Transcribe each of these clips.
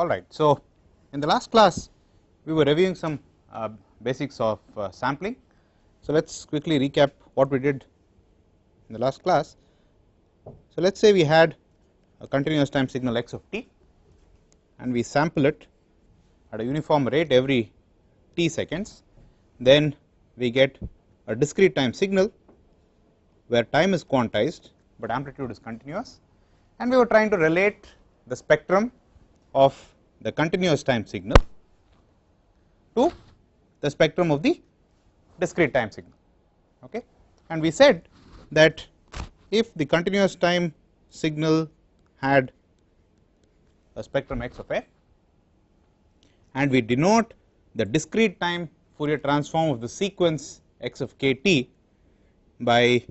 Alright, so in the last class we were reviewing some basics of sampling. So let us quickly recap what we did in the last class. So let us say we had a continuous time signal x of t and we sample it at a uniform rate every t seconds, then we get a discrete time signal where time is quantized but amplitude is continuous, and we were trying to relate the spectrum of the continuous time signal to the spectrum of the discrete time signal. Okay. And we said that if the continuous time signal had a spectrum x of f and we denote the discrete time Fourier transform of the sequence x of kt by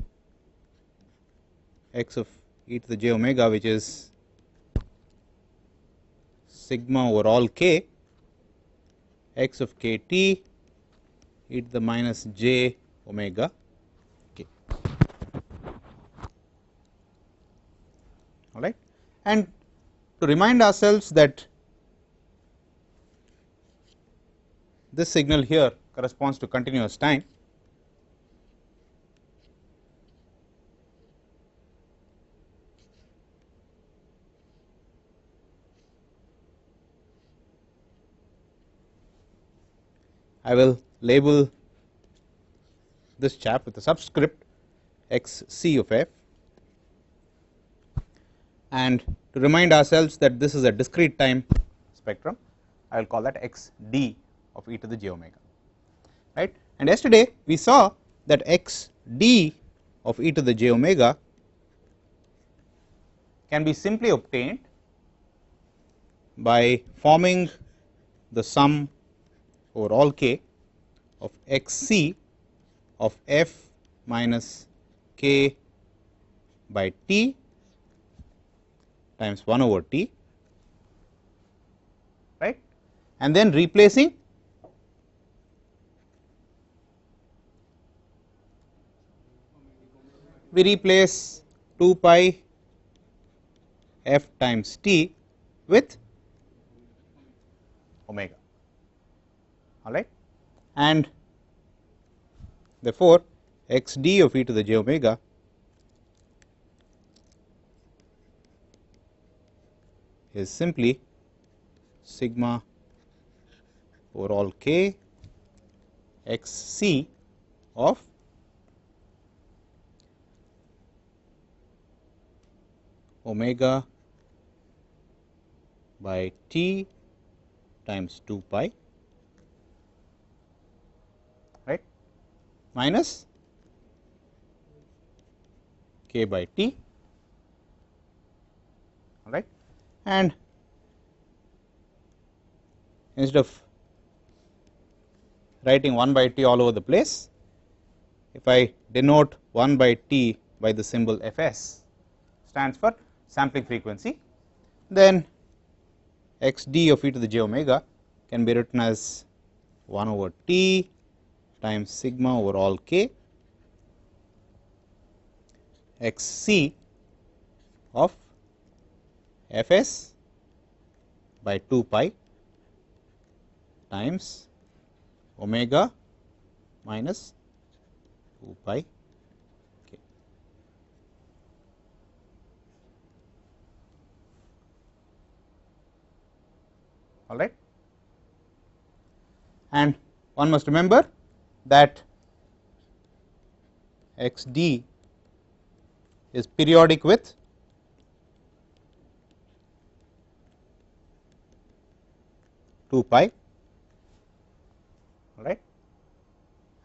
x of e to the j omega, which is sigma over all k x of kt e to the minus j omega k. All right. And to remind ourselves that this signal here corresponds to continuous time, I will label this chap with a subscript x c of f, and to remind ourselves that this is a discrete time spectrum, I will call that x d of e to the j omega, right. And yesterday we saw that x d of e to the j omega can be simply obtained by forming the sum over all k of x c of f minus k by t times 1 over t, right, and then replacing we replace 2 pi f times t with omega. All right. And therefore x d of e to the j omega is simply sigma over all k x c of omega by t times 2 pi, right, minus k by t. All right. And instead of writing 1 by t all over the place, if I denote 1 by t by the symbol fs, stands for sampling frequency, then x d of e to the j omega can be written as 1 over t times sigma over all k x c of fs by 2 pi times omega minus 2 pi k. All right. And one must remember that x d is periodic with two pi, all right,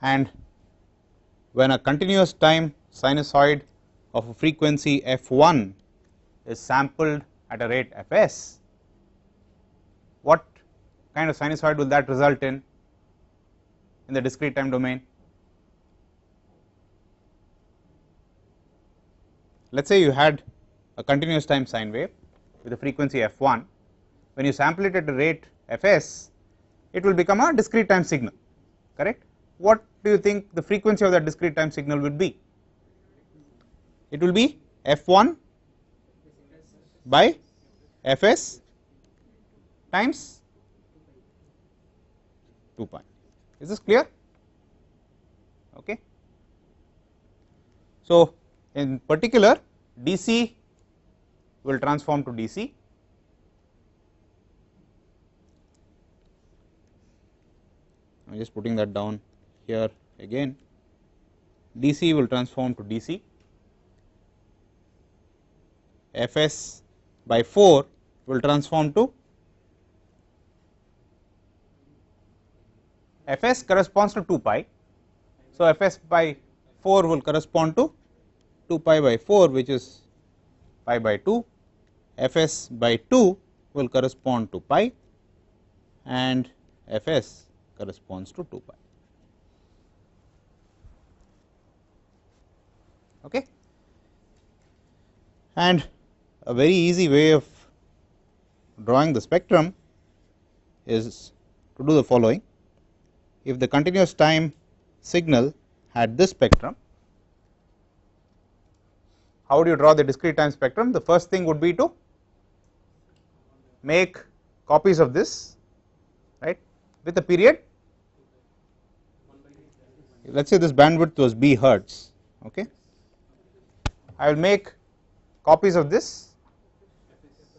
and when a continuous time sinusoid of a frequency f1 is sampled at a rate fs, what kind of sinusoid will that result in the discrete time domain? Let us say you had a continuous time sine wave with a frequency f1. When you sample it at a rate fs, it will become a discrete time signal, correct. What do you think the frequency of that discrete time signal would be? It will be f1 by fs times 2 pi. Is this clear? Okay. So, in particular DC will transform to DC, I am just putting that down here again. DC will transform to DC, Fs by 4 will transform to Fs corresponds to 2 pi. So, Fs by 4 will correspond to 2 pi by 4, which is pi by 2, Fs by 2 will correspond to pi, and Fs corresponds to 2 pi. Okay. And a very easy way of drawing the spectrum is to do the following. If the continuous time signal had this spectrum, how do you draw the discrete time spectrum? The first thing would be to make copies of this, right, with a period. Let us say this bandwidth was b hertz. Okay. I will make copies of this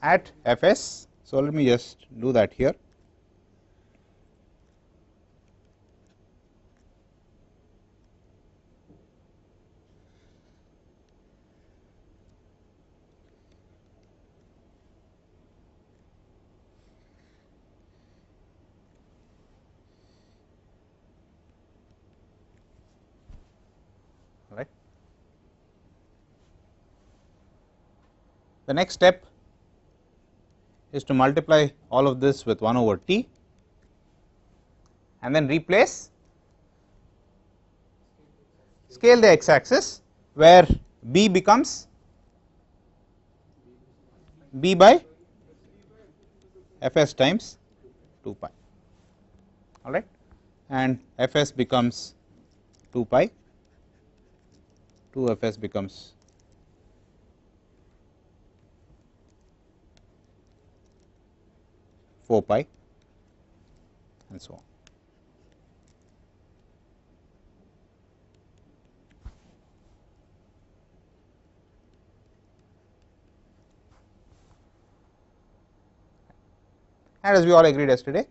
at Fs. So, let me just do that here. Right. The next step is to multiply all of this with 1 over t and then replace, scale the x axis, where b becomes b by Fs times 2 pi, all right, and Fs becomes 2 pi, 2 Fs becomes 4 pi, and so on. And as we all agreed yesterday,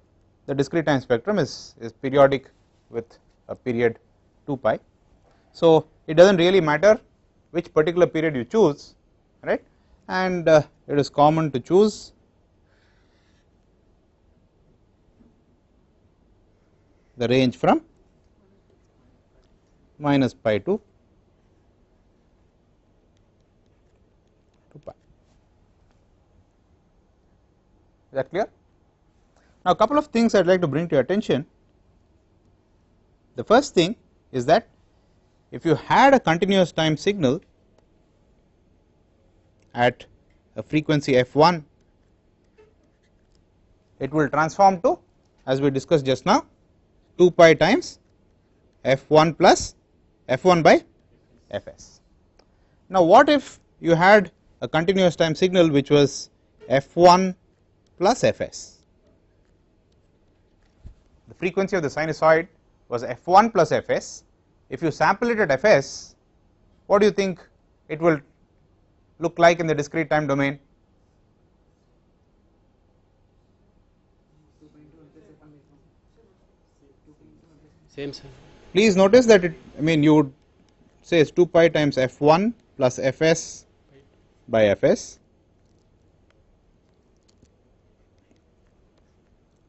the discrete time spectrum is periodic with a period 2 pi. So, it does not really matter which particular period you choose, right, and it is common to choose the range from minus pi to 2 pi. Is that clear? Now, a couple of things I would like to bring to your attention. The first thing is that if you had a continuous time signal at a frequency f1, it will transform to, as we discussed just now, 2 pi times f1 plus f1 by fs. Now, what if you had a continuous time signal which was f1 plus fs? The frequency of the sinusoid was f1 plus fs. If you sample it at fs, what do you think it will look like in the discrete time domain? Same, sir. Please notice that it, I mean, you would say it's 2 pi times f1 plus fs by fs,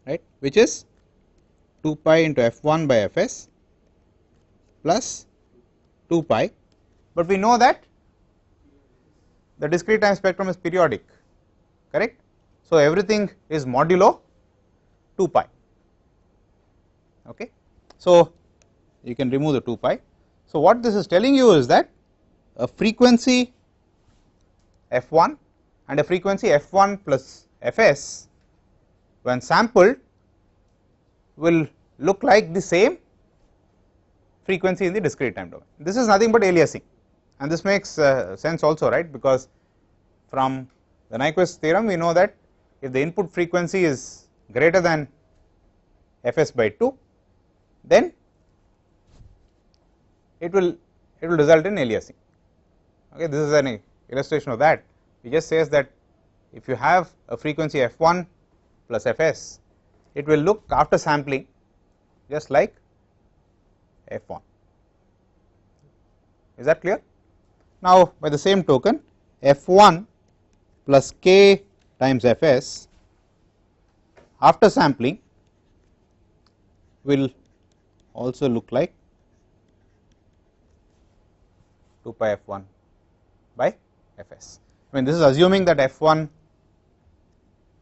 right, which is 2 pi into f1 by fs plus 2 pi, but we know that the discrete time spectrum is periodic, correct. So, everything is modulo 2 pi. Okay. So, you can remove the 2 pi. So, what this is telling you is that a frequency f1 and a frequency f1 plus fs, when sampled, will look like the same frequency in the discrete time domain. This is nothing but aliasing, and this makes sense also, right, because from the Nyquist theorem we know that if the input frequency is greater than Fs by 2, then it will result in aliasing. Okay, this is an illustration of that. It just says that if you have a frequency f1 plus fs, it will look after sampling just like f1. Is that clear? Now, by the same token, f1 plus k times fs after sampling will also look like 2 pi f1 by fs. I mean, this is assuming that f1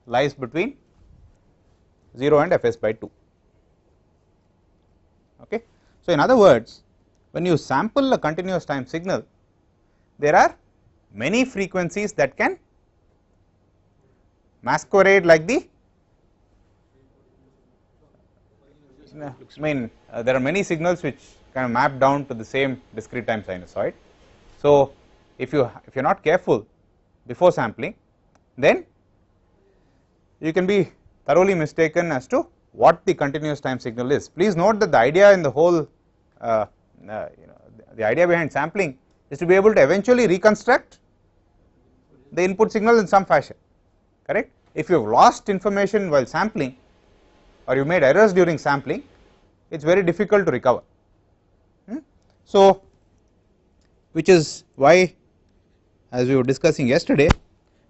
lies between 0 and fs by 2. Okay. So, in other words, when you sample a continuous time signal, there are many frequencies that can masquerade like the, I mean, there are many signals which kind of map down to the same discrete time sinusoid. So, if you are not careful before sampling, then you can be thoroughly mistaken as to what the continuous time signal is. Please note that the idea in the whole the idea behind sampling is to be able to eventually reconstruct the input signal in some fashion, correct. If you have lost information while sampling or you made errors during sampling, it is very difficult to recover. So, which is why, as we were discussing yesterday,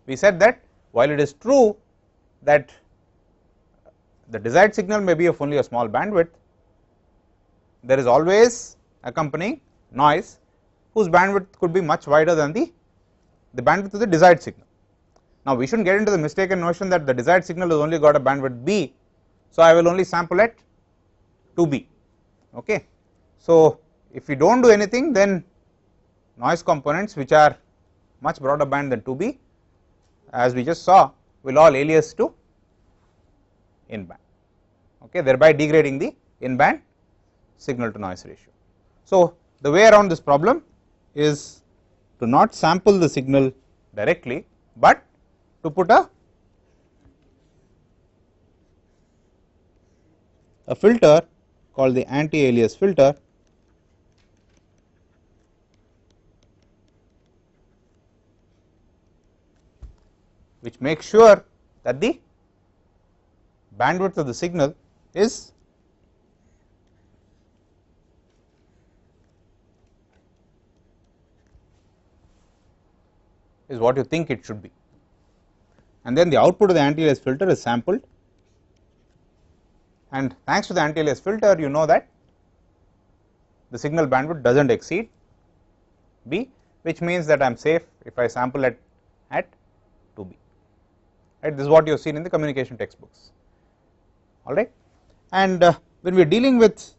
we said that while it is true that the desired signal may be of only a small bandwidth, there is always accompanying noise whose bandwidth could be much wider than the bandwidth of the desired signal. Now, we should not get into the mistaken notion that the desired signal has only got a bandwidth b, so I will only sample at 2b. Okay. So, if we do not do anything, then noise components which are much broader band than 2b, as we just saw, will all alias to in band, okay, thereby degrading the in band signal to noise ratio. So, the way around this problem is to not sample the signal directly, but to put a filter called the anti-alias filter, which makes sure that the bandwidth of the signal is what you think it should be, and then the output of the anti-alias filter is sampled, and thanks to the anti-alias filter, you know that the signal bandwidth does not exceed b, which means that I am safe if I sample at 2b, right. This is what you have seen in the communication textbooks, all right. And when we are dealing with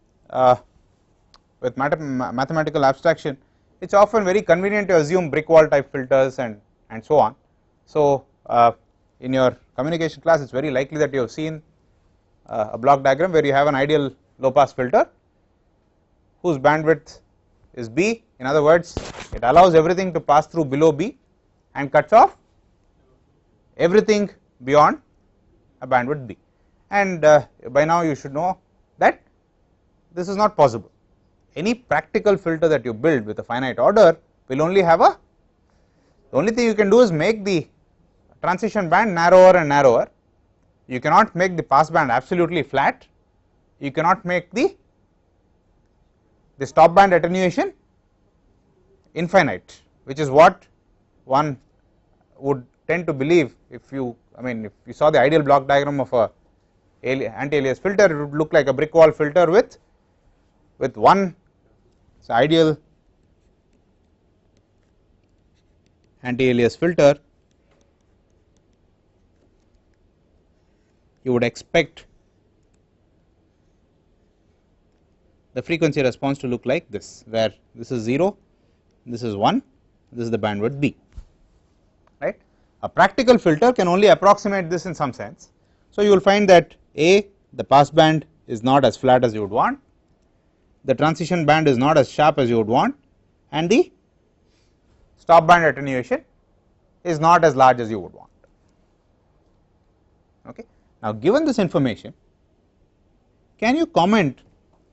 mathematical abstraction, it is often very convenient to assume brick wall type filters and so on. So, in your communication class, it is very likely that you have seen a block diagram where you have an ideal low pass filter whose bandwidth is b. In other words, it allows everything to pass through below b and cuts off everything beyond a bandwidth b, and by now you should know that this is not possible. Any practical filter that you build with a finite order will only have the only thing you can do is make the transition band narrower and narrower. You cannot make the pass band absolutely flat, you cannot make the stop band attenuation infinite, which is what one would tend to believe. If you, I mean, if you saw the ideal block diagram of a anti-alias filter, it would look like a brick wall filter with one ideal anti-alias filter. You would expect the frequency response to look like this, where this is 0, this is 1, this is the bandwidth b, right. A practical filter can only approximate this in some sense. So, you will find that a, the pass band is not as flat as you would want, the transition band is not as sharp as you would want, and the stop band attenuation is not as large as you would want. Okay. Now, given this information, can you comment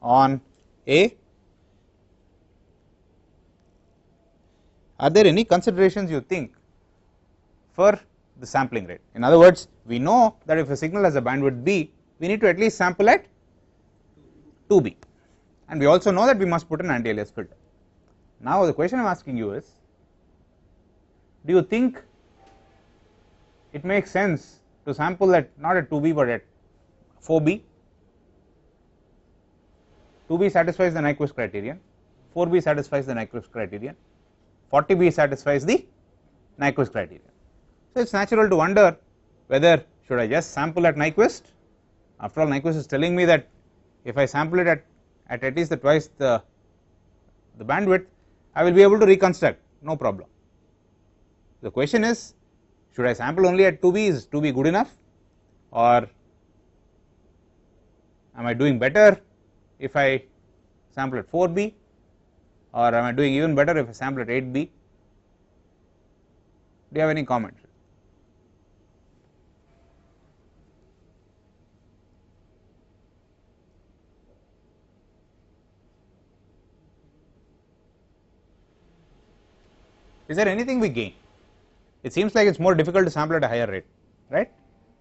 on A? Are there any considerations you think for the sampling rate? In other words, we know that if a signal has a bandwidth B, we need to at least sample at 2B, and we also know that we must put an anti-alias filter. Now, the question I am asking you is, do you think it makes sense to sample at not at 2B but at 4B? 2B satisfies the Nyquist criterion, 4B satisfies the Nyquist criterion, 40B satisfies the Nyquist criterion. So, it is natural to wonder whether should I just sample at Nyquist. After all, Nyquist is telling me that if I sample it at least twice the bandwidth, I will be able to reconstruct, no problem. The question is, should I sample only at 2B? Is 2B good enough, or am I doing better if I sample at 4B, or am I doing even better if I sample at 8B? Do you have any comments? Is there anything we gain? It seems like it is more difficult to sample at a higher rate, right?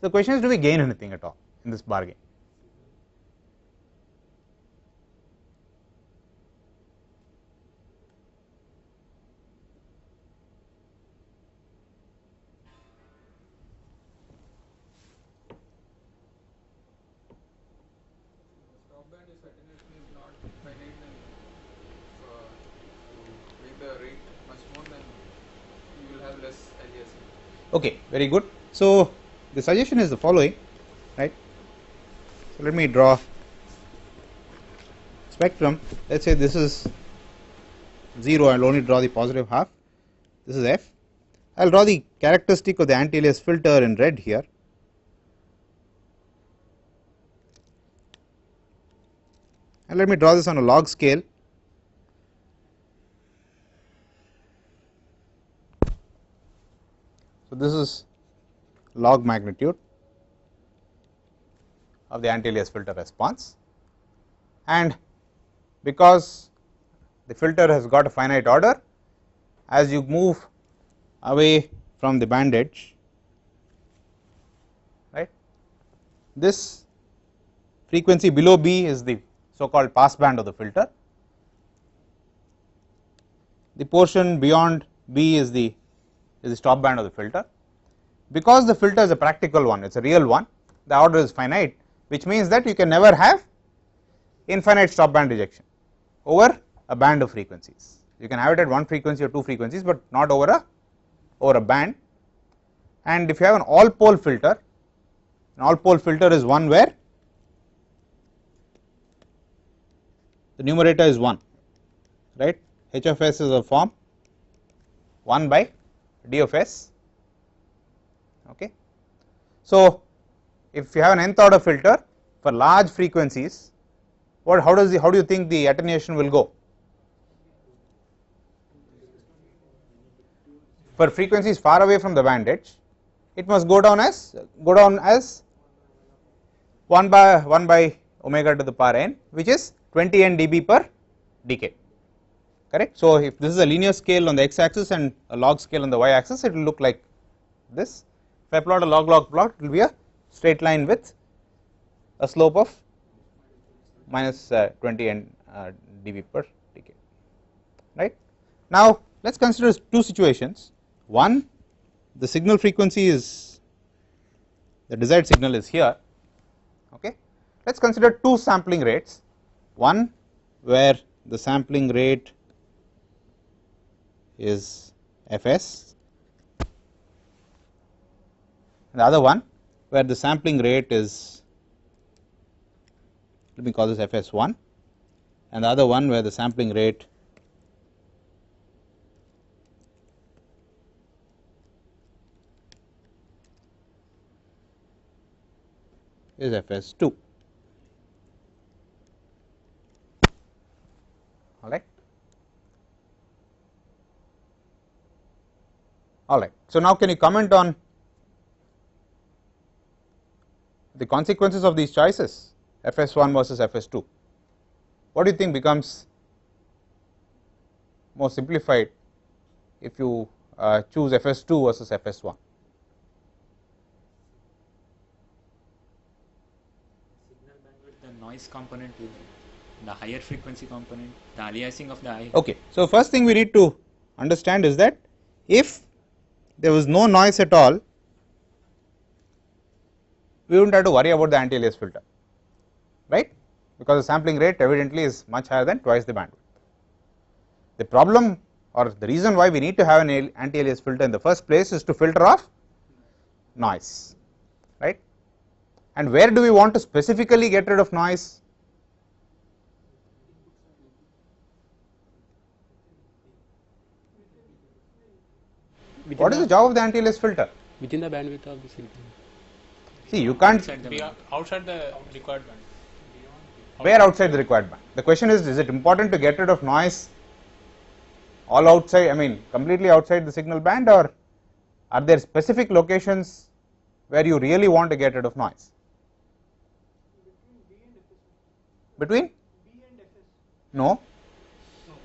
So, the question is, do we gain anything at all in this bargain? Stop band if attenuation is not finite, then to make the rate much more, then you will have less aliasing. Okay, very good. So, the suggestion is the following, right? So, let me draw spectrum. Let us say this is 0, I will only draw the positive half, this is F. I will draw the characteristic of the anti-alias filter in red here. And let me draw this on a log scale. So, this is log magnitude of the anti-alias filter response, and because the filter has got a finite order, as you move away from the band edge, right, this frequency below B is the so called pass band of the filter, the portion beyond B is the stop band of the filter. Because the filter is a practical one, it is a real one, the order is finite, which means that you can never have infinite stop band rejection over a band of frequencies. You can have it at one frequency or two frequencies, but not over a band. And if you have an all pole filter, an all pole filter is one where the numerator is 1, right, H of S is a form 1 by D of S. Okay. So, if you have an nth order filter for large frequencies, how do you think the attenuation will go? For frequencies far away from the band edge, it must go down as 1 by omega to the power n, which is 20 n dB per decade, correct. So, if this is a linear scale on the x axis and a log scale on the y axis, it will look like this. If I plot a log plot, it will be a straight line with a slope of minus 20 n dB per decade, right. Now, let us consider two situations. One, the signal frequency is, the desired signal is here, okay. Let us consider two sampling rates, one where the sampling rate is Fs, and the other one where the sampling rate is, let me call this Fs1, and the other one where the sampling rate is Fs2, alright. Alright, so now can you comment on the consequences of these choices, fs1 versus fs2, what do you think becomes more simplified if you choose fs2 versus fs1? Signal bandwidth, the noise component will be the higher frequency component, the aliasing of the high. Okay, so first thing we need to understand is that if there was no noise at all, we wouldn't have to worry about the anti-alias filter, right, because the sampling rate evidently is much higher than twice the bandwidth. The problem or the reason why we need to have an anti-alias filter in the first place is to filter off noise, right, and where do we want to specifically get rid of noise? What is the job of the anti-alias filter? Within the bandwidth of the signal. See, you can't outside the required band. where outside the required band. The question is it important to get rid of noise all outside, I mean completely outside the signal band, or are there specific locations where you really want to get rid of noise? Between B and Fs? No.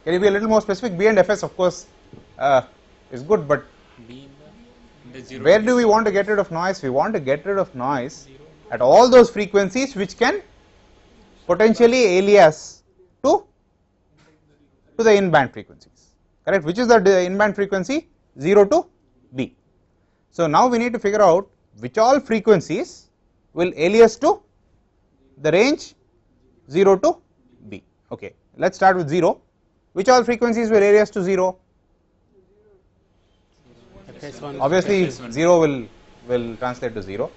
Can you be a little more specific? B and Fs of course is good, but B in the zero. where do we want to get rid of noise? We want to get rid of noise at all those frequencies which can potentially alias to the in band frequencies, correct, which is the in band frequency 0 to B. So now we need to figure out which all frequencies will alias to the range 0 to B. Okay, let us start with 0. Which all frequencies will alias to 0? FS1. Obviously FS1. 0 will translate to 0.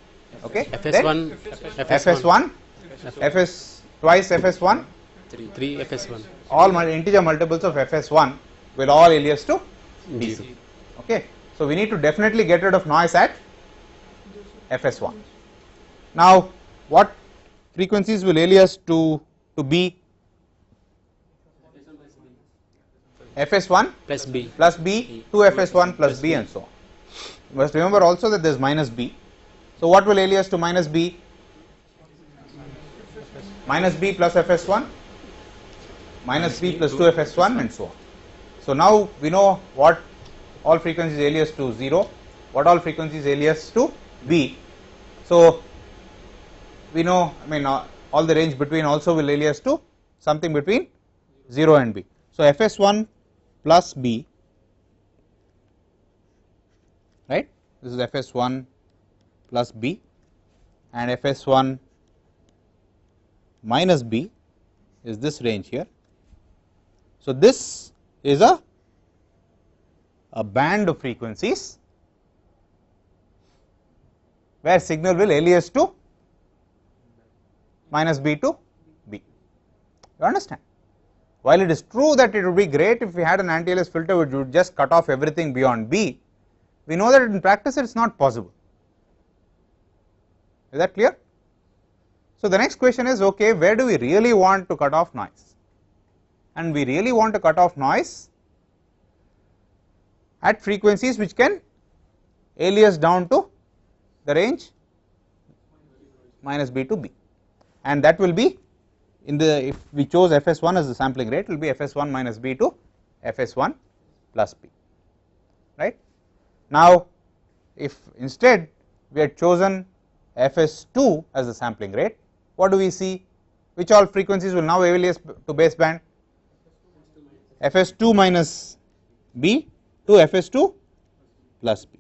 Okay, FS1. FS1, Fs twice Fs1, 3 FS1. all integer multiples of Fs1 will all alias to BC. 0. Okay, so we need to definitely get rid of noise at Fs1. Now, what frequencies will alias to B? Fs1 Plus B. plus B, 2 Fs1 plus B, and so on. You must remember also that there is minus B. So what will alias to minus B? Minus B plus Fs1, minus B plus 2 Fs1, and so on. So now we know what all frequencies alias to 0, what all frequencies alias to B. So we know, I mean all the range between also will alias to something between 0 and B. So Fs1 plus B, right, this is Fs1 plus B, and Fs1 minus B is this range here. So this is a band of frequencies where signal will alias to minus B to B. You understand? While it is true that it would be great if we had an anti-alias filter which would just cut off everything beyond B, we know that in practice it is not possible. Is that clear? So the next question is, okay, where do we really want to cut off noise? And we really want to cut off noise at frequencies which can alias down to the range minus B to B, and that will be in the, if we chose Fs1 as the sampling rate, it will be Fs1 minus B to Fs1 plus B, right. Now if instead we had chosen Fs2 as the sampling rate, what do we see? Which all frequencies will now alias to baseband? Fs2 minus B to Fs2 plus B.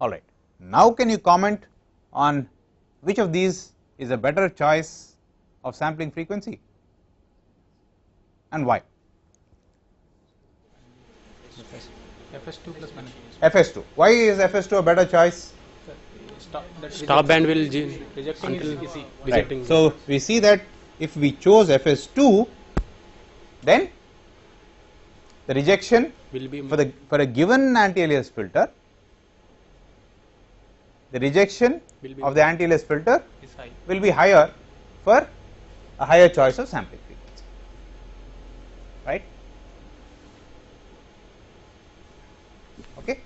Alright, now can you comment on which of these is a better choice of sampling frequency and why? Fs2 plus minus. Fs2. Why is Fs2 a better choice? Stop band will Rejecting until is easy. rejecting. Right. So we see that if we chose Fs2, then the rejection will be for a given anti-alias filter, the rejection Will be of the anti-alias filter Is high. will be higher for a higher choice of sampling frequency, right. Okay.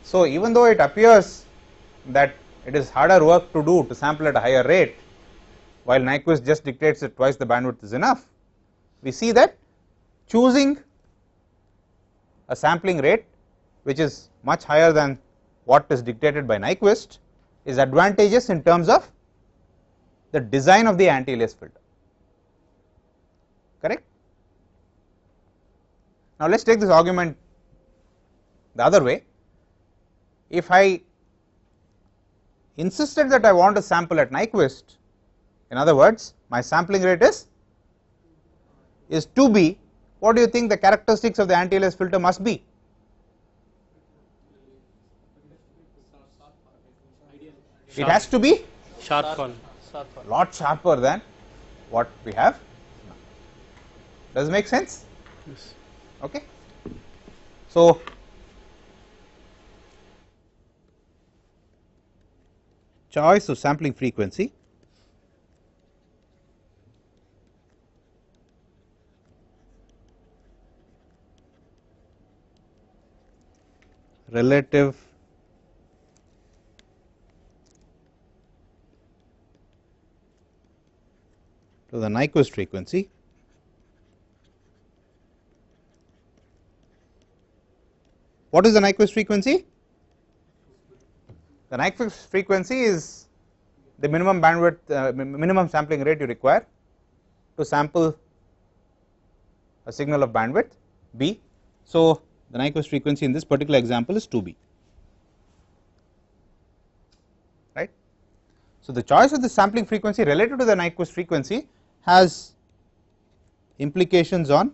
So even though it appears that it is harder work to do to sample at a higher rate, while Nyquist just dictates that twice the bandwidth is enough. We see that choosing a sampling rate which is much higher than what is dictated by Nyquist is advantageous in terms of the design of the anti-alias filter, correct. Now let us take this argument the other way. If I insisted that I want to sample at Nyquist, in other words my sampling rate is 2B, what do you think the characteristics of the anti-alias filter must be? It has to be Sharp fall. a lot sharper than what we have now. Does it make sense? Yes. Okay. So choice of sampling frequency relative to the Nyquist frequency what is the Nyquist frequency? The Nyquist frequency is the minimum bandwidth minimum sampling rate you require to sample a signal of bandwidth B. So the Nyquist frequency in this particular example is 2B, right. So the choice of the sampling frequency relative to the Nyquist frequency has implications on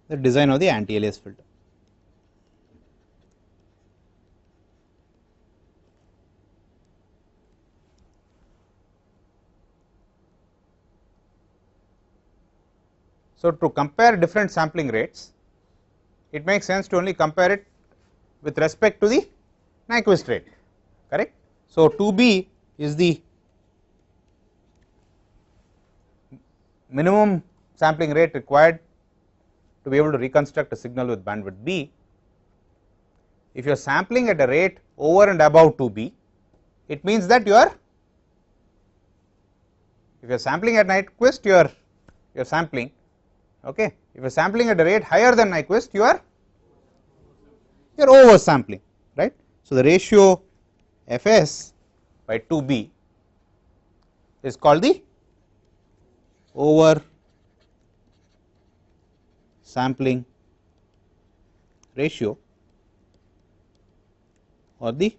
the design of the anti-alias filter. So to compare different sampling rates, it makes sense to only compare it with respect to the Nyquist rate, correct. So 2B is the minimum sampling rate required to be able to reconstruct a signal with bandwidth B. If you are sampling at a rate over and above 2B, it means that if you are sampling at Nyquist, you are sampling, okay. If you are sampling at a rate higher than Nyquist, you are over sampling, right. So the ratio Fs by 2B is called the over sampling ratio, or the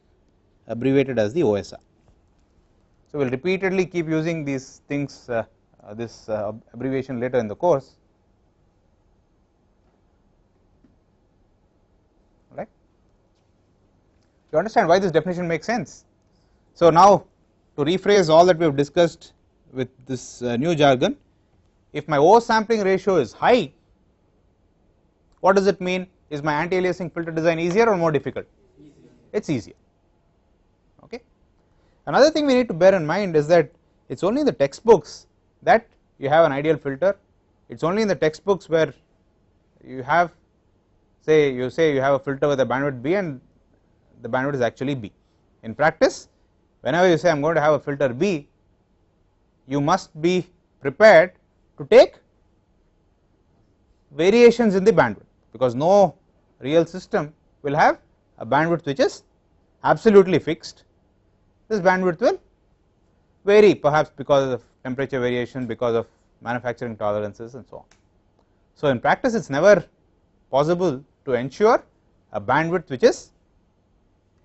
abbreviated as the OSR. So we will repeatedly keep using these things this abbreviation later in the course, right. You understand why this definition makes sense. So now to rephrase all that we have discussed with this new jargon, if my O sampling ratio is high, what does it mean? Is my anti-aliasing filter design easier or more difficult? It is easier, okay. Another thing we need to bear in mind is that it is only in the textbooks that you have an ideal filter. It is only in the textbooks where you have you have a filter with a bandwidth B and the bandwidth is actually B. In practice, whenever you say I am going to have a filter B, you must be prepared to take variations in the bandwidth, because no real system will have a bandwidth which is absolutely fixed. This bandwidth will vary, perhaps because of temperature variation, because of manufacturing tolerances and so on. So in practice it is never possible to ensure a bandwidth which is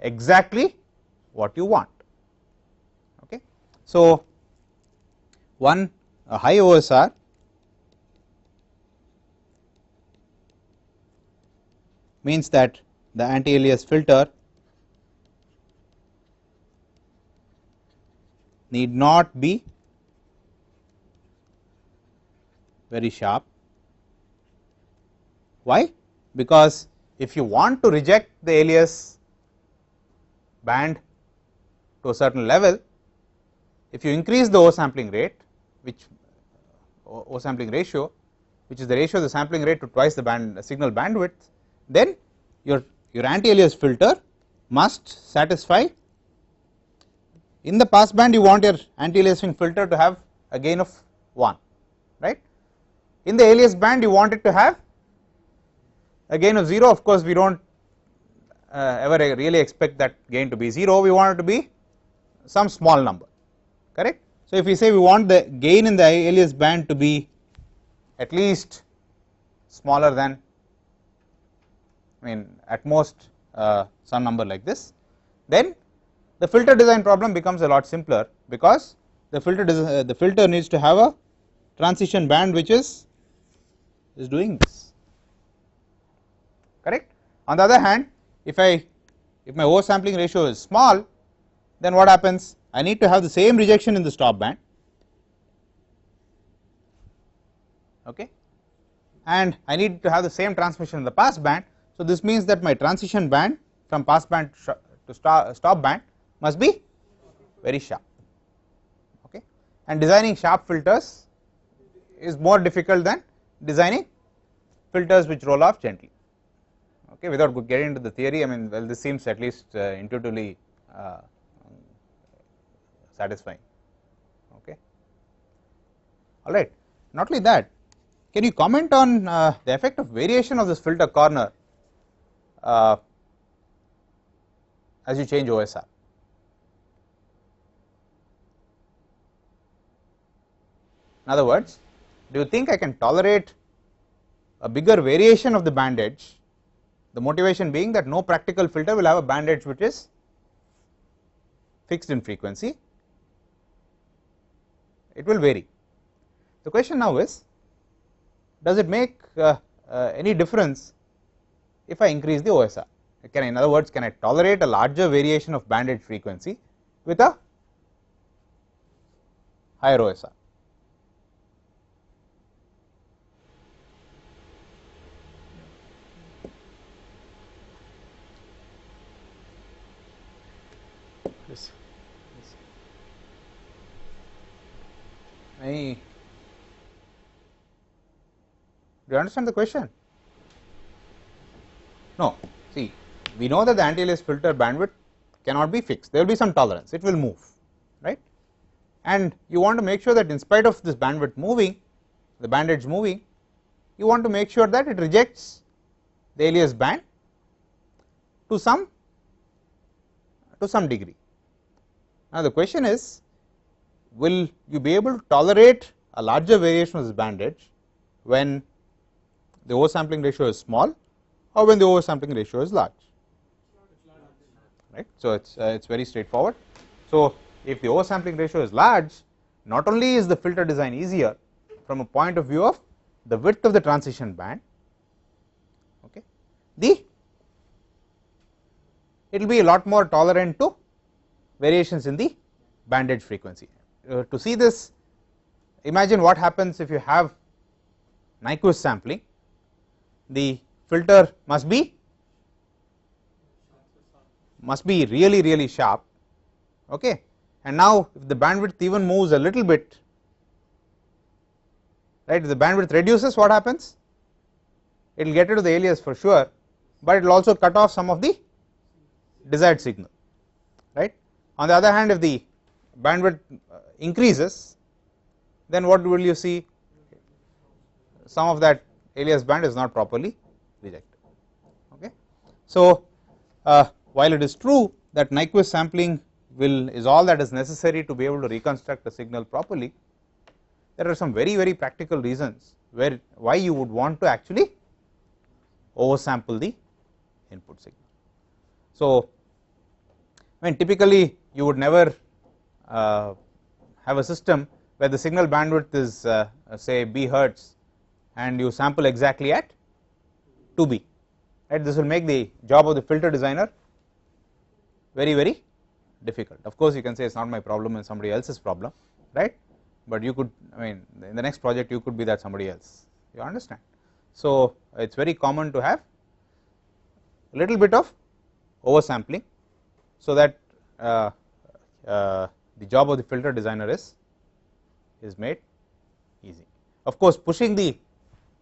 exactly what you want, okay. So a high OSR means that the anti-alias filter need not be very sharp. Why? Because if you want to reject the alias band to a certain level, if you increase the O sampling rate, which O sampling ratio, which is the ratio of the sampling rate to twice the signal bandwidth, then your anti-alias filter must satisfy, in the passband you want your anti-aliasing filter to have a gain of 1, right. In the alias band you want it to have a gain of 0. Of course we do not ever really expect that gain to be 0, we want it to be some small number, correct. So if we say we want the gain in the alias band to be at least smaller than, I mean at most some number like this, then the filter design problem becomes a lot simpler, because the filter needs to have a transition band which is doing this, correct. On the other hand, if my oversampling ratio is small, then what happens, I need to have the same rejection in the stop band, okay, and I need to have the same transmission in the pass band. So this means that my transition band from pass band to stop band must be very sharp, okay, and designing sharp filters is more difficult than designing filters which roll off gently, okay. Without getting into the theory, I mean, well, this seems at least intuitively satisfying, okay. All right, not only that, can you comment on the effect of variation of this filter corner as you change OSR? In other words, do you think I can tolerate a bigger variation of the band edge, the motivation being that no practical filter will have a band edge which is fixed in frequency, it will vary. The question now is, does it make any difference if I increase the OSR? Can I, in other words, can I tolerate a larger variation of band edge frequency with a higher OSR? Yes. Do you understand the question? No. See, we know that the anti-alias filter bandwidth cannot be fixed, there will be some tolerance, it will move, right, and you want to make sure that in spite of this bandwidth moving, the band edge moving, you want to make sure that it rejects the alias band to some degree. Now the question is, will you be able to tolerate a larger variation of this band edge when the oversampling ratio is small or when the oversampling ratio is large, right. So it's very straightforward. So if the oversampling ratio is large, not only is the filter design easier from a point of view of the width of the transition band, okay, it will be a lot more tolerant to variations in the band edge frequency. To see this, imagine what happens if you have Nyquist sampling. The filter must be really sharp, okay, and now if the bandwidth even moves a little bit, right, if the bandwidth reduces, what happens, it will get into the alias for sure, but it will also cut off some of the desired signal, right. On the other hand, if the bandwidth increases, then what will you see, some of that alias band is not properly rejected, okay. So while it is true that Nyquist sampling is all that is necessary to be able to reconstruct a signal properly, there are some very practical reasons why you would want to actually oversample the input signal. So I mean, typically you would never have a system where the signal bandwidth is say b hertz and you sample exactly at 2b, right. This will make the job of the filter designer very difficult. Of course you can say it's not my problem and somebody else's problem, right, but you could, I mean, in the next project you could be that somebody else, you understand. So it's very common to have a little bit of oversampling so that the job of the filter designer is made easy. Of course pushing the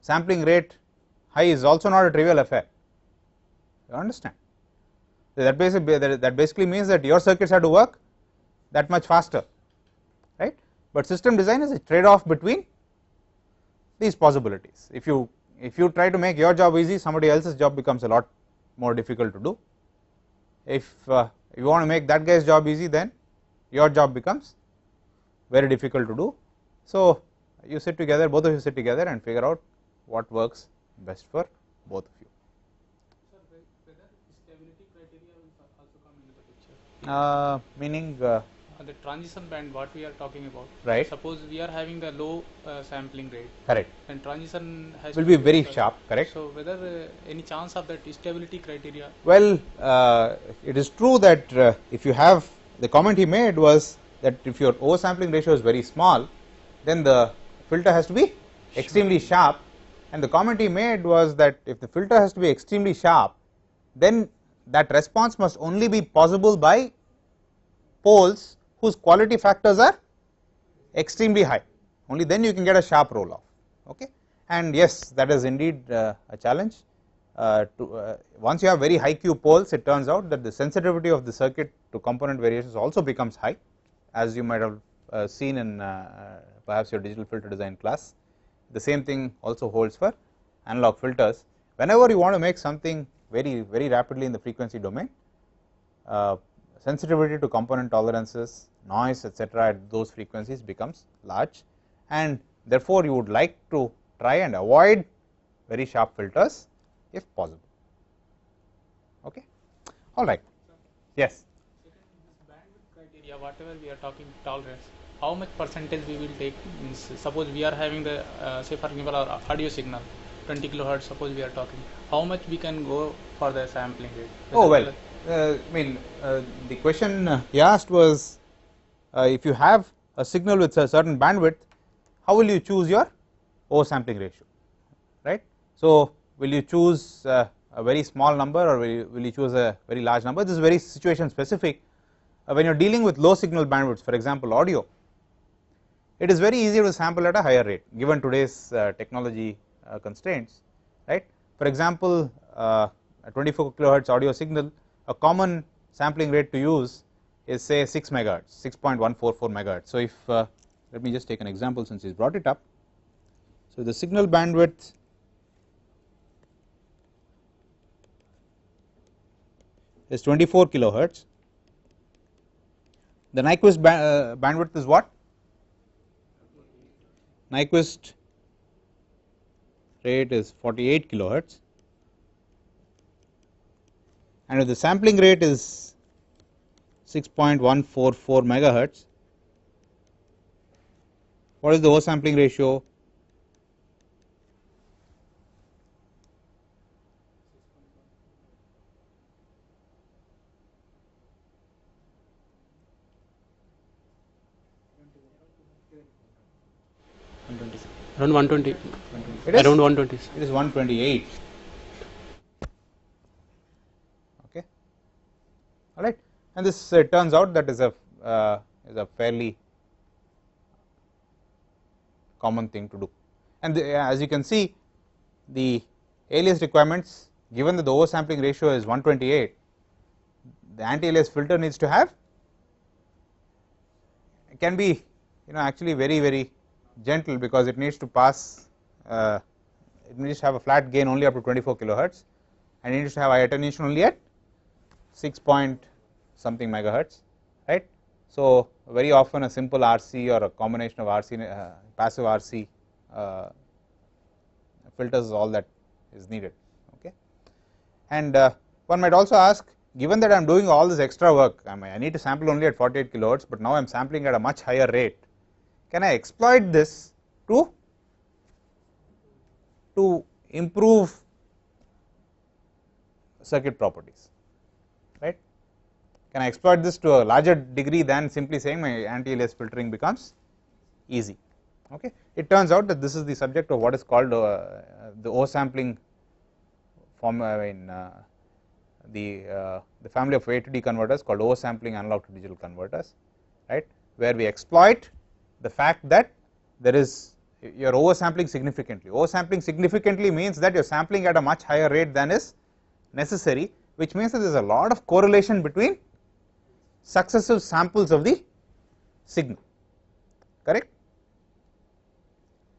sampling rate high is also not a trivial affair, you understand. So that basically means that your circuits have to work that much faster, right. But system design is a trade off between these possibilities. If you try to make your job easy, somebody else's job becomes a lot more difficult to do. If you want to make that guy's job easy, then your job becomes very difficult to do. So you sit together, both of you sit together and figure out what works best for both of you. Sir, whether stability criteria will also come into the picture. Meaning The transition band, what we are talking about. Right. Suppose we are having the low sampling rate. Correct. And transition has will to be very sharp. sharp, correct. So whether any chance of that stability criteria? Well, it is true that if you have, the comment he made was that if your oversampling ratio is very small, then the filter has to be extremely sharp, and the comment he made was that if the filter has to be extremely sharp, then that response must only be possible by poles whose quality factors are extremely high, only then you can get a sharp roll off, okay. And yes, that is indeed a challenge. Once you have very high Q poles, it turns out that the sensitivity of the circuit to component variations also becomes high, as you might have seen in perhaps your digital filter design class. The same thing also holds for analog filters. Whenever you want to make something very rapidly in the frequency domain, sensitivity to component tolerances, noise, etc. at those frequencies becomes large, and therefore you would like to try and avoid very sharp filters if possible, okay. All right. Yes. Second, this bandwidth criteria, whatever we are talking tolerance, how much percentage we will take? Means suppose we are having the say for example our audio signal 20 kilohertz, suppose we are talking, how much we can go for the sampling rate? Oh well, the question he asked was if you have a signal with a certain bandwidth, how will you choose your oversampling ratio, right. So will you choose a very small number or will you choose a very large number? This is very situation specific. When you are dealing with low signal bandwidths, for example audio, it is very easy to sample at a higher rate given today's technology constraints, right. For example, a 24 kilohertz audio signal, a common sampling rate to use is say 6 megahertz, 6.144 megahertz. So if let me just take an example since he's brought it up. So the signal bandwidth is 24 kilohertz. The Nyquist bandwidth is what? Nyquist rate is 48 kilohertz, and if the sampling rate is 6.144 megahertz, what is the oversampling ratio? Around 120. It is? Around 120. It is 128. Okay, all right, and this turns out that is a fairly common thing to do. And as you can see, the alias requirements, given that the oversampling ratio is 128, the anti-alias filter needs to have, it can be actually very gentle, because it needs to pass it needs to have a flat gain only up to 24 kilohertz, and it needs to have high attenuation only at 6 point something megahertz, right. So very often a simple RC or a combination of RC passive RC filters is all that is needed, okay. And one might also ask, given that I am doing all this extra work, I need to sample only at 48 kilohertz, but now I am sampling at a much higher rate, can I exploit this to improve circuit properties, right? Can I exploit this to a larger degree than simply saying my anti-alias filtering becomes easy, okay. It turns out that this is the subject of what is called the oversampling form, the family of A to D converters called oversampling analog to digital converters, right, where we exploit the fact that there is, you are oversampling significantly. Oversampling significantly means that you are sampling at a much higher rate than is necessary, which means that there is a lot of correlation between successive samples of the signal, correct.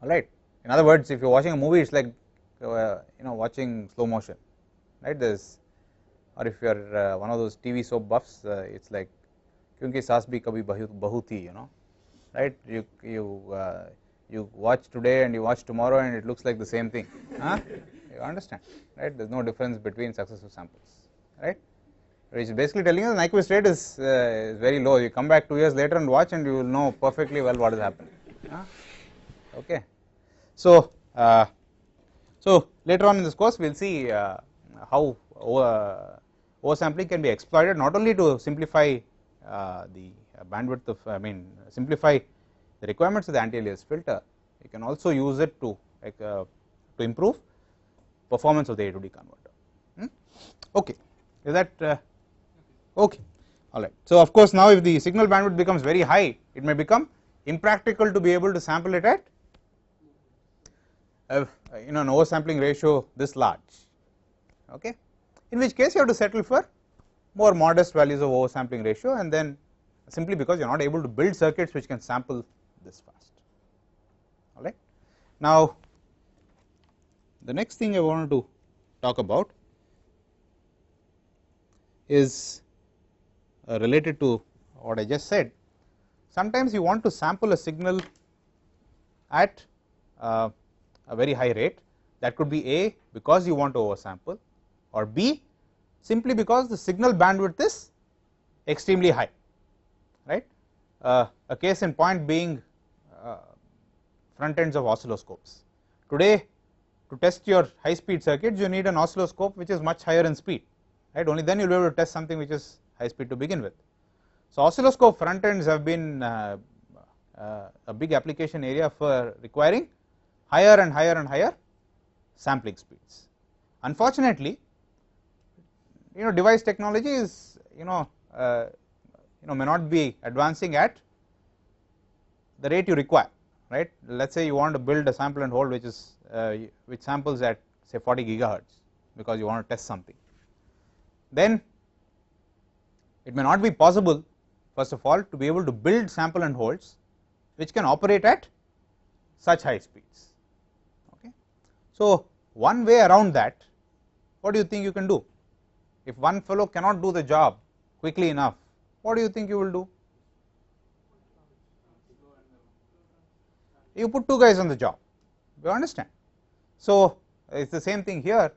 Alright, in other words, if you are watching a movie, it is like watching slow motion, right. There is, or if you are one of those TV soap buffs, it is like kyunki saas bhi kabhi bahu thi, right. You watch today and you watch tomorrow and it looks like the same thing, you understand, right. There is no difference between successive samples, right, which is basically telling you the Nyquist rate is very low. You come back 2 years later and watch and you will know perfectly well what is happening, okay. So, later on in this course we will see how oversampling can be exploited not only to simplify the bandwidth of, simplify the requirements of the anti-alias filter. You can also use it to improve performance of the A to D converter. Okay, is that okay? All right. So of course now if the signal bandwidth becomes very high, it may become impractical to be able to sample it at an oversampling ratio this large. Okay, in which case you have to settle for more modest values of oversampling ratio, and then simply because you are not able to build circuits which can sample this fast. All right. Now the next thing I wanted to talk about is related to what I just said. Sometimes you want to sample a signal at a very high rate. That could be A, because you want to oversample, or B, simply because the signal bandwidth is extremely high, right. A case in point being front ends of oscilloscopes. Today, to test your high speed circuits, you need an oscilloscope which is much higher in speed, right. Only then you will be able to test something which is high speed to begin with. So oscilloscope front ends have been a big application area for requiring higher and higher and higher sampling speeds. Unfortunately, device technology is may not be advancing at the rate you require, right. Let us say you want to build a sample and hold which is which samples at say 40 gigahertz because you want to test something, then it may not be possible first of all to be able to build sample and holds which can operate at such high speeds. Okay. So one way around that, what do you think you can do? If one fellow cannot do the job quickly enough, what do you think you will do? You put two guys on the job, you understand. So it is the same thing here,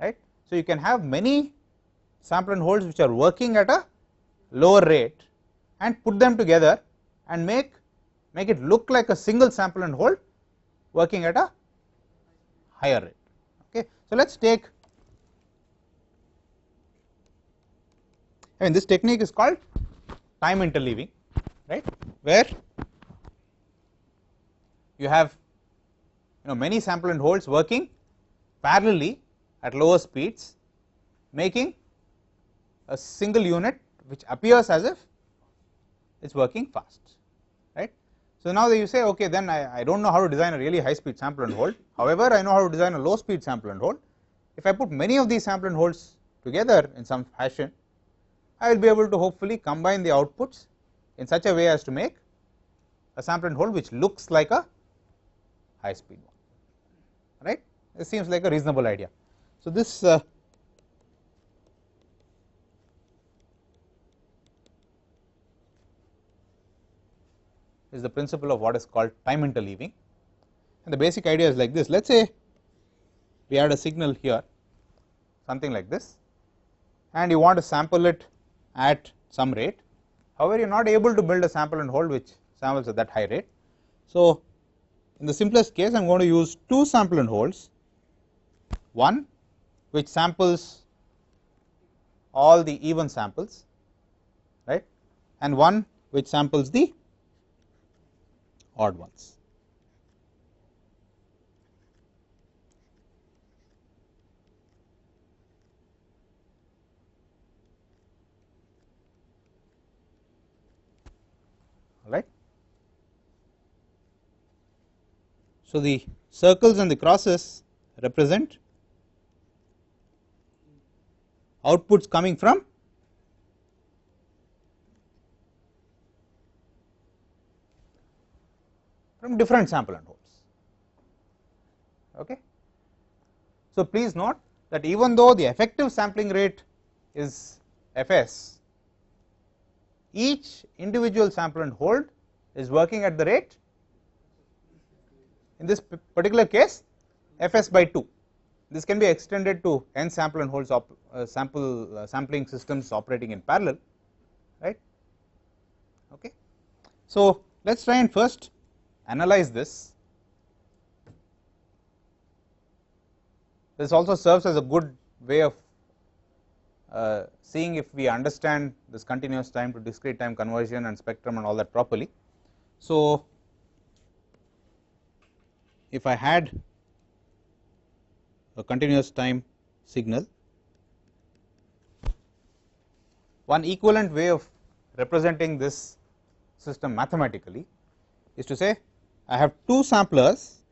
right. So you can have many sample and holds which are working at a lower rate and put them together and make it look like a single sample and hold working at a higher rate. Okay. So let us take, this technique is called time interleaving, right, where you have many sample and holds working parallelly at lower speeds, making a single unit which appears as if it is working fast, right. So now that you say, okay, then I do not know how to design a really high speed sample and hold, however I know how to design a low speed sample and hold. If I put many of these sample and holds together in some fashion, I will be able to hopefully combine the outputs in such a way as to make a sample and hold which looks like a high speed one, right. It seems like a reasonable idea. So this is the principle of what is called time interleaving, and the basic idea is like this. Let us say we had a signal here, something like this, and you want to sample it at some rate, however you are not able to build a sample and hold which samples at that high rate. So in the simplest case I am going to use two sample and holds, one which samples all the even samples, right, and one which samples the odd ones. All right. So the circles and the crosses represent outputs coming from different sample and holds. Okay. So, please note that even though the effective sampling rate is Fs, each individual sample and hold is working at the rate, in this particular case, Fs by 2. This can be extended to n sample and holds sampling systems operating in parallel, right. Okay. So, let us try and first analyze this. This also serves as a good way of seeing if we understand this continuous time to discrete time conversion and spectrum and all that properly. So, if I had a continuous time signal, one equivalent way of representing this system mathematically is to say I have two samplers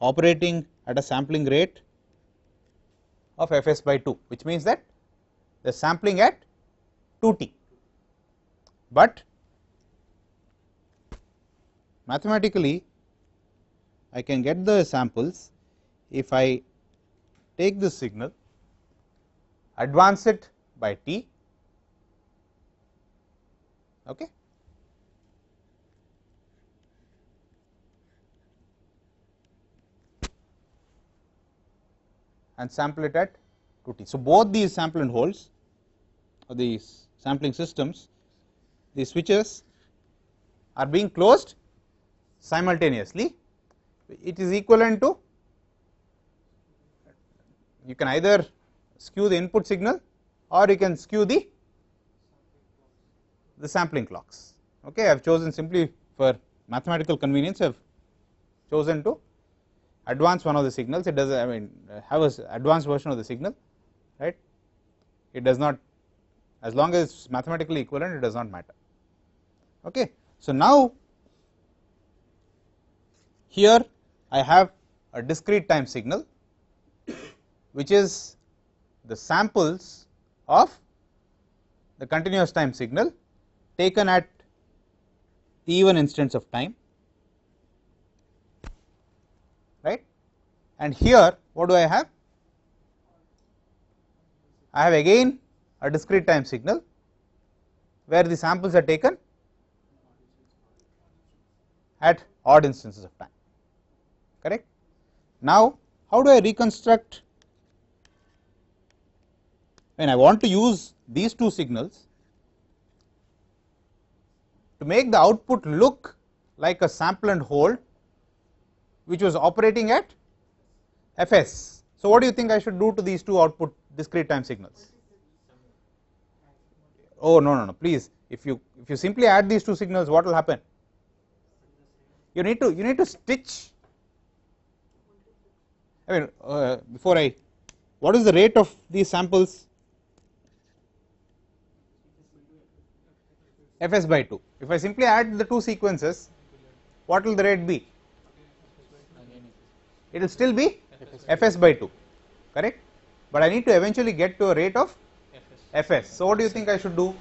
operating at a sampling rate of Fs by 2, which means that they are sampling at 2t, but mathematically I can get the samples if I take this signal, advance it by t, okay, and sample it at 2t. So, both these sample and holds or these sampling systems, these switches are being closed simultaneously. It is equivalent to, you can either skew the input signal or you can skew the sampling clocks. Okay, I have chosen simply for mathematical convenience, I have chosen to advance one of the signals. It does, I mean, have a advanced version of the signal, right. It does not, as long as it is mathematically equivalent, it does not matter. Okay. So, now here I have a discrete time signal which is the samples of the continuous time signal taken at even instants of time, right. And here what do I have? I have again a discrete time signal where the samples are taken at odd instances of time, correct. Now, how do I reconstruct when I want to use these two signals to make the output look like a sample and hold which was operating at Fs. So, what do you think I should do to these two output discrete time signals? Oh, no, please, if you simply add these two signals, what will happen? You need to stitch. I mean, what is the rate of these samples? Fs by 2. If I simply add the two sequences, what will the rate be? It will still be Fs by 2, correct, but I need to eventually get to a rate of Fs. So, what do you think I should do?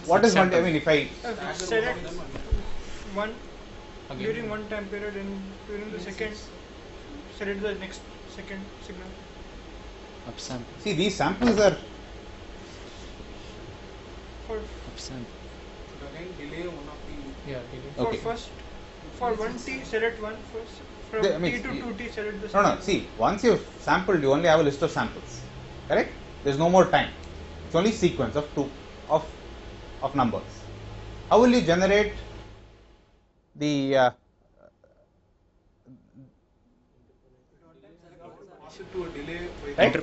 What is multi? I mean, if I select one during one time period and during the second select the next second signal. Upsample. See, these samples are For Upsample. Again, delay one of the. Yeah, delay. for okay. first for 1t select one first, from I mean, t to 2t select the No, second. see, once you have sampled, you only have a list of samples, correct. There is no more time. It's only sequence of of numbers. How will you generate the To a delay right?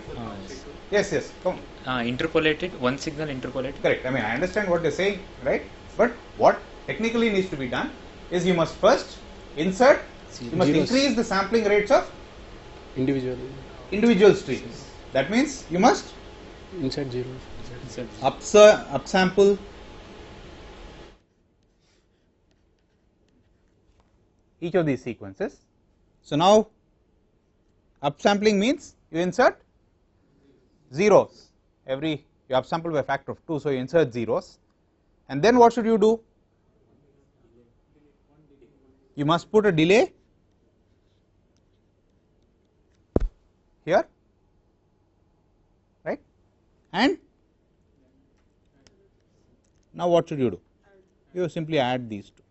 Yes, come. Interpolated, one signal interpolated. Correct. I mean, I understand what you are saying, right? But what technically needs to be done is you must first insert, you must Zeros. increase the sampling rates of individual streams. That means you must inside zeros. upsample each of these sequences, So, now upsampling means you insert zeros, every you upsample by a factor of 2. So, you insert zeros, and then what should you do? You must put a delay here, right, and now what should you do? You simply add these two,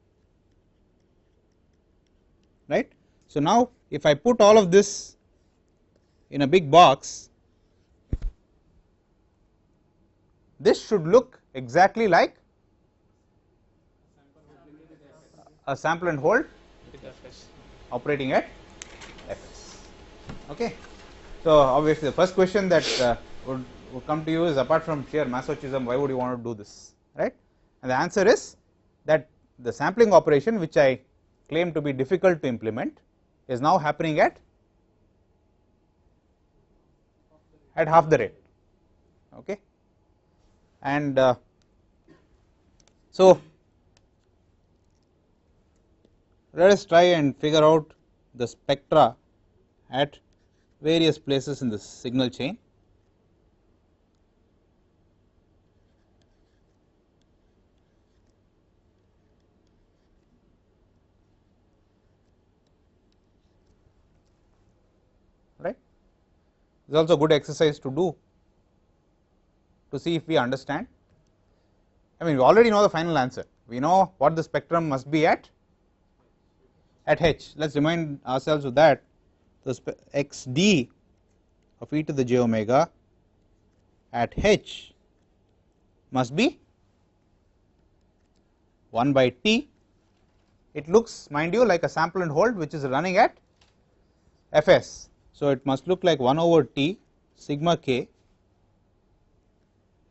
right. So, now if I put all of this in a big box, this should look exactly like a sample and hold with Fs. operating at Fs. Okay. So, obviously the first question that would come to you is, apart from sheer masochism, why would you want to do this, right? And the answer is that the sampling operation, which I claim to be difficult to implement, is now happening at half the rate. Okay. And so, let us try and figure out the spectra at various places in the signal chain. Right. It is also a good exercise to do to see if we understand. I mean, we already know the final answer. We know what the spectrum must be at h. Let us remind ourselves of that. So, xd of e to the j omega at h must be 1 by t. It looks, mind you, like a sample and hold which is running at Fs. So, it must look like 1 over t sigma k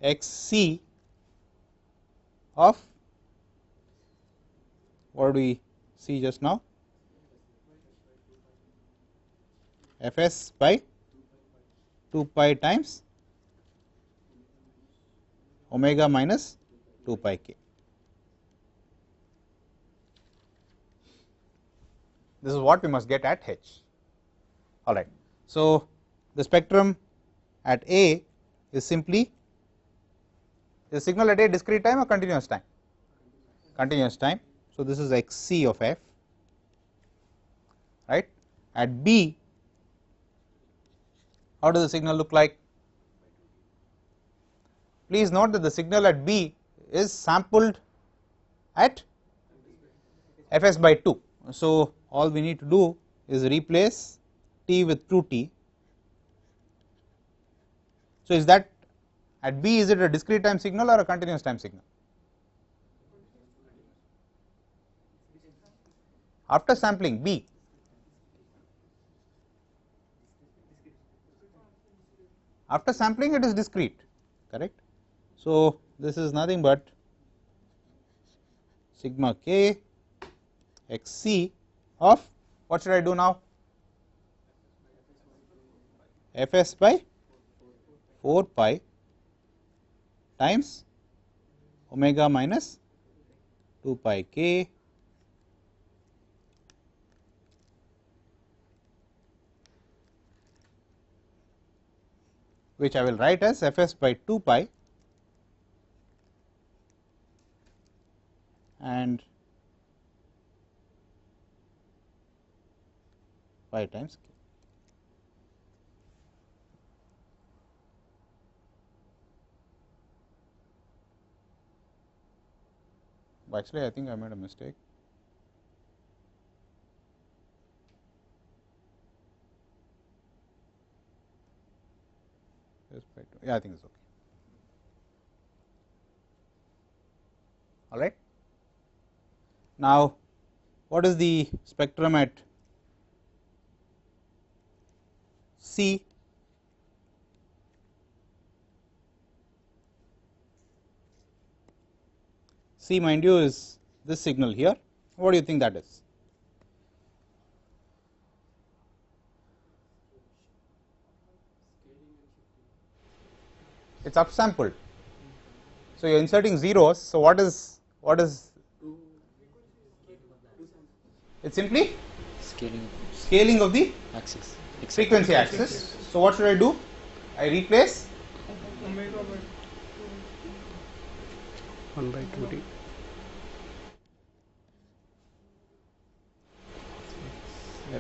xc of, what do we see just now, Fs by 2 pi times omega minus 2 pi k. This is what we must get at h. All right. So, the spectrum at A is simply, the signal at A discrete time or continuous time? Continuous time. So, this is xc of f, right. At B, how does the signal look like? Please note that the signal at B is sampled at Fs by 2. So, all we need to do is replace t with 2t. So, is that at B, is it a discrete time signal or a continuous time signal? After sampling B, after sampling it is discrete, correct. So, this is nothing but sigma k xc of, what should I do now? Fs by 4 pi times omega minus 2 pi k which I will write as Fs by 2 pi and pi times k. Actually, I think I made a mistake. Yeah, I think it's okay. All right. Now, what is the spectrum at C? C, mind you, is this signal here. What do you think that is? It's upsampled. So, you are inserting zeros. So, what is it simply? scaling of the axis. frequency axis. So what should I do? I replace omega by 1 by 2d.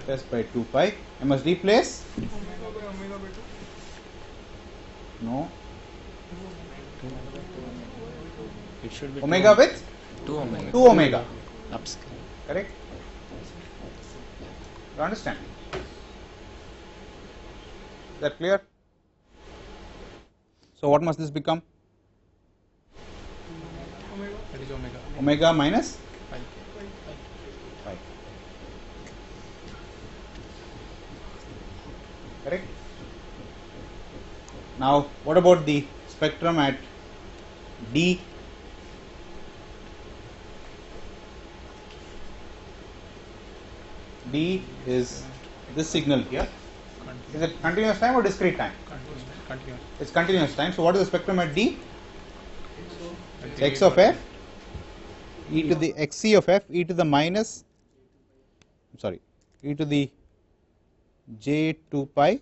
Fs by 2 pi. I must replace omega by 2. no It should be omega with 2 omega. 2 omega. Upscale. Correct? You understand? Is that clear? So what must this become? That is omega. Omega minus Pi. pi. Correct? Now what about the spectrum at D? D is this signal here. Is it continuous time or discrete time? Continuous. It's continuous time. So what is the spectrum at D? At X the of f, e to the xc of f, e to the minus, sorry, e to the j 2 pi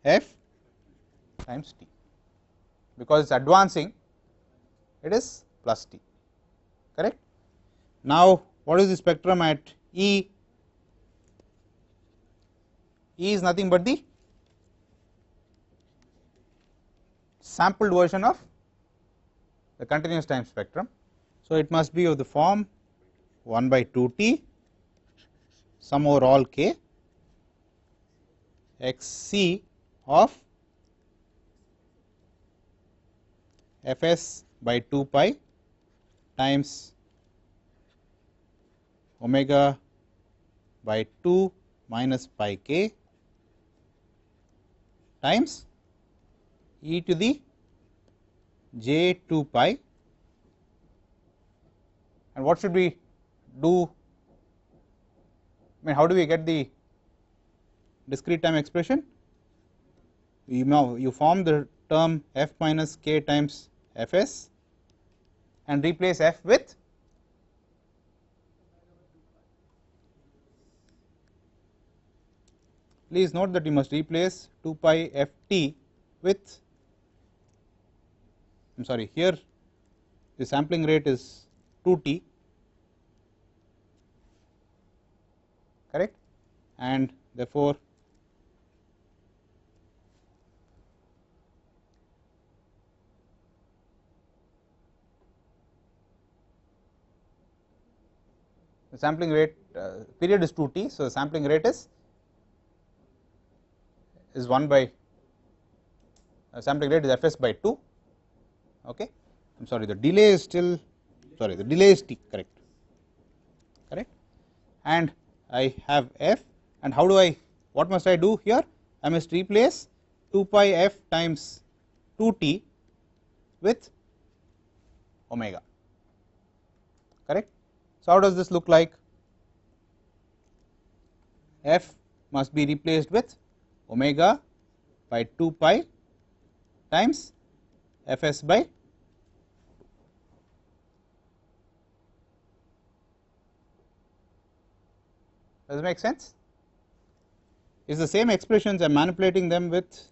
f times t. Because it's advancing, it is plus t. Correct? Now what is the spectrum at E? E is nothing but the sampled version of the continuous time spectrum. So it must be of the form 1 by 2t sum over all k xc of fs by 2 pi times omega by 2 minus pi k times e to the j 2 pi, and what should we do? I mean, how do we get the discrete time expression? You form the term f minus k times fs and replace f with please note that you must replace 2 pi ft with, I am sorry, here the sampling rate is 2t, correct, and therefore the sampling rate period is 2t, so the sampling rate is 1 by sampling rate is fs by 2. Okay, I am sorry, the delay is still, sorry, the delay is t, correct, and I have f, and how do I, what must I do here? I must replace 2 pi f times 2t with omega, correct. So how does this look like? F must be replaced with omega by 2 pi times fs by 2. Does it make sense? Is the same expressions I am manipulating them with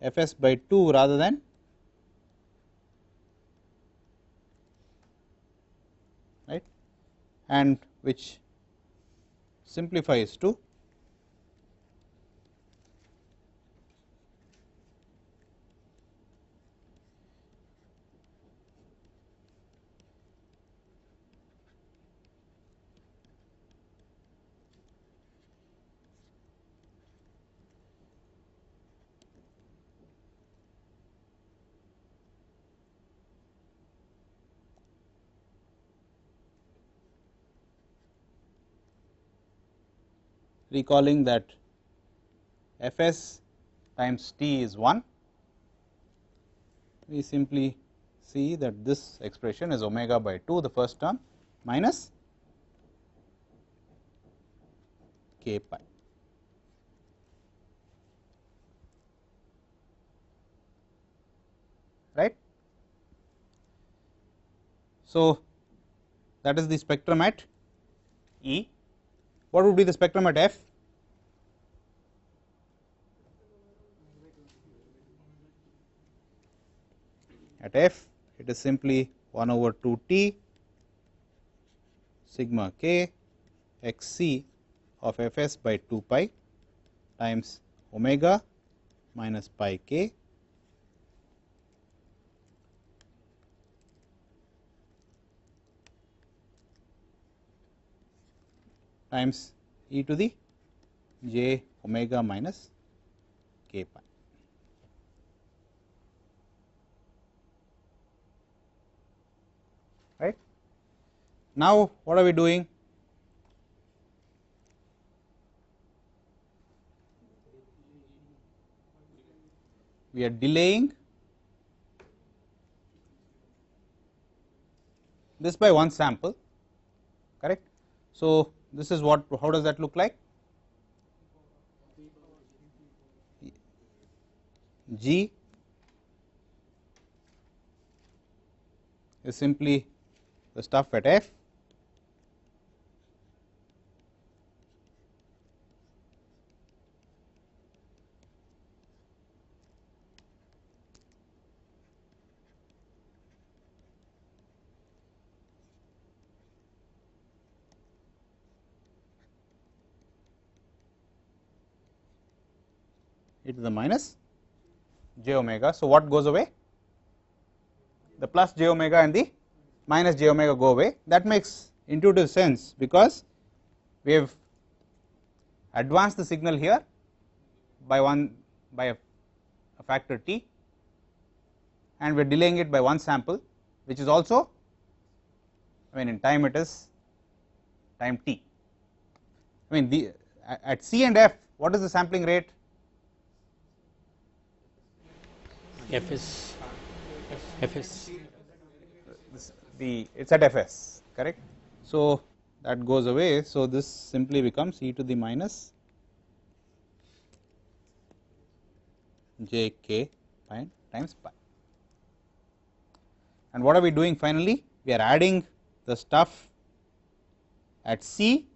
fs by 2 rather than right, and which simplifies to recalling that fs times t is 1, we simply see that this expression is omega by 2, the first term, minus k pi. Right. So that is the spectrum at E. What would be the spectrum at F? At F it is simply 1 over 2 T sigma k x c of Fs by 2 pi times omega minus pi k times e to the j omega minus k pi. Right. Now, what are we doing? We are delaying this by one sample, correct. So, this is what, how does that look like? G is simply the stuff at F e to the minus j omega. So, what goes away? The plus j omega and the minus j omega go away. That makes intuitive sense, because we have advanced the signal here by a factor t, and we are delaying it by one sample, which is also, I mean in time it is time t. I mean the at C and F, what is the sampling rate? Fs. It is at Fs, correct. So, that goes away. So, this simply becomes e to the minus j k pi times pi. And what are we doing finally? We are adding the stuff at C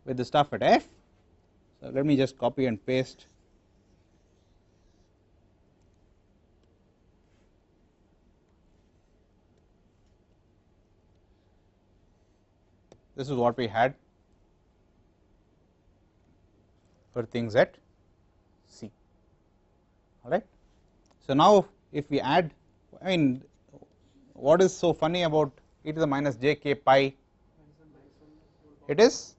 with the stuff at F. So, let me just copy and paste this is what we had for things at C, all right. So, now if we add, I mean what is so funny about e to the minus j k pi? It is,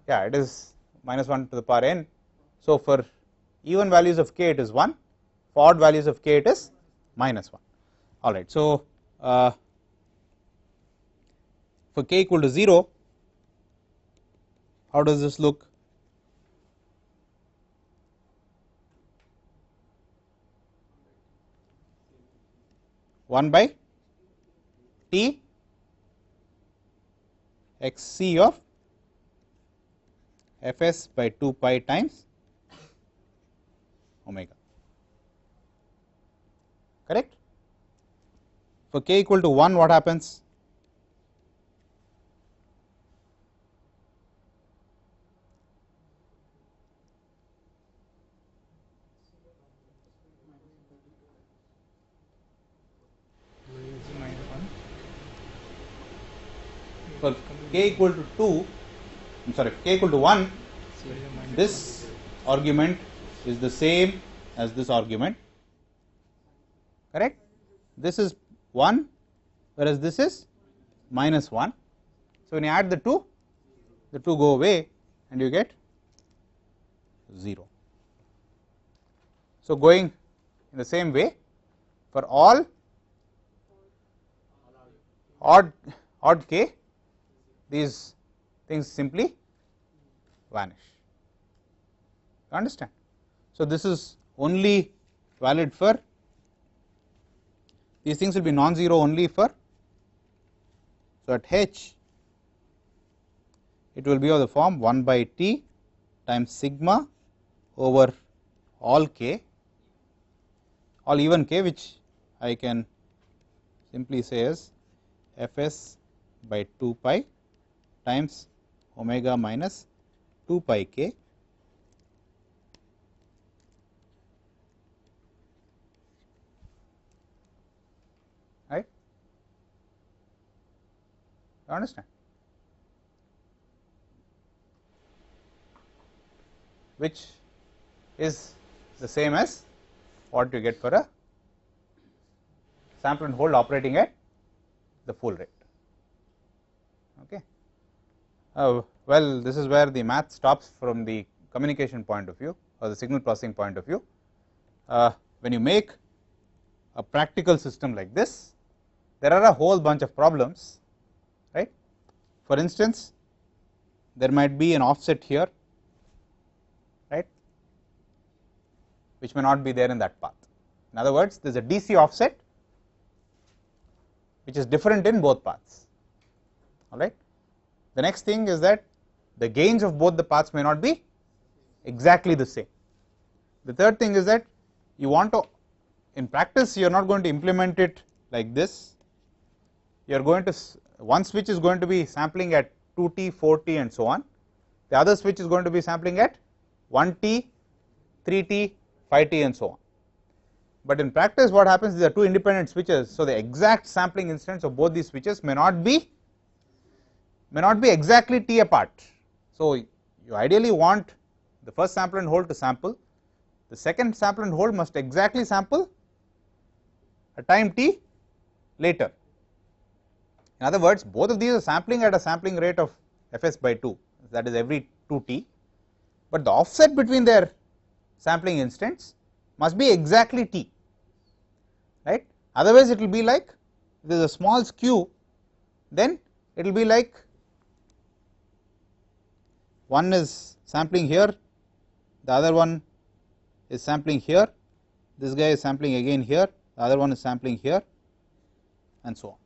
yeah, it is minus 1 to the power n. So, for even values of k it is 1, for odd values of k it is minus 1, all right. So, for k equal to 0, how does this look? One by t x c of Fs by 2 pi times omega, correct. For k equal to 1, what happens? For k equal to 2, I am sorry, k equal to 1, this argument is the same as this argument, correct. This is 1, whereas this is minus 1. So, when you add the two go away and you get 0. So, going in the same way for all odd k, these things simply vanish, you understand. So, this is only valid for, these things will be non-zero only for, so at h it will be of the form 1 by t times sigma over all k, all even k, which I can simply say as Fs by 2 pi times omega minus 2 pi k right. You understand, which is the same as what you get for a sample and hold operating at the full rate. Okay. Well, this is where the math stops from the communication point of view or the signal processing point of view. When you make a practical system like this, there are a whole bunch of problems, right. For instance, there might be an offset here, right, which may not be there in that path. In other words, there is a DC offset which is different in both paths, all right. The next thing is that the gains of both the paths may not be exactly the same. The third thing is that you want to, in practice you are not going to implement it like this. You are going to, one switch is going to be sampling at 2t, 4t and so on, the other switch is going to be sampling at 1t, 3t, 5t and so on. But in practice what happens is there are two independent switches, so the exact sampling instance of both these switches may not be exactly t apart. So you ideally want the first sample and hold to sample, the second sample and hold must exactly sample a time t later. In other words, both of these are sampling at a sampling rate of fs by 2, that is every 2t, but the offset between their sampling instants must be exactly t, right. Otherwise it will be like, if there is a small skew, then it will be like one is sampling here, the other one is sampling here, this guy is sampling again here, the other one is sampling here and so on.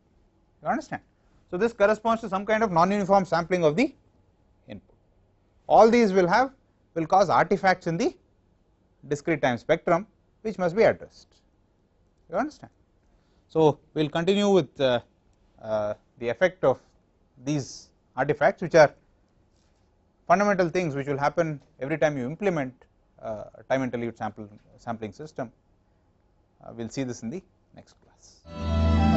You understand? So this corresponds to some kind of non-uniform sampling of the input. All these will cause artifacts in the discrete time spectrum which must be addressed. You understand? So we will continue with the effect of these artifacts, which are fundamental things which will happen every time you implement a time interleaved sampling system. We will see this in the next class.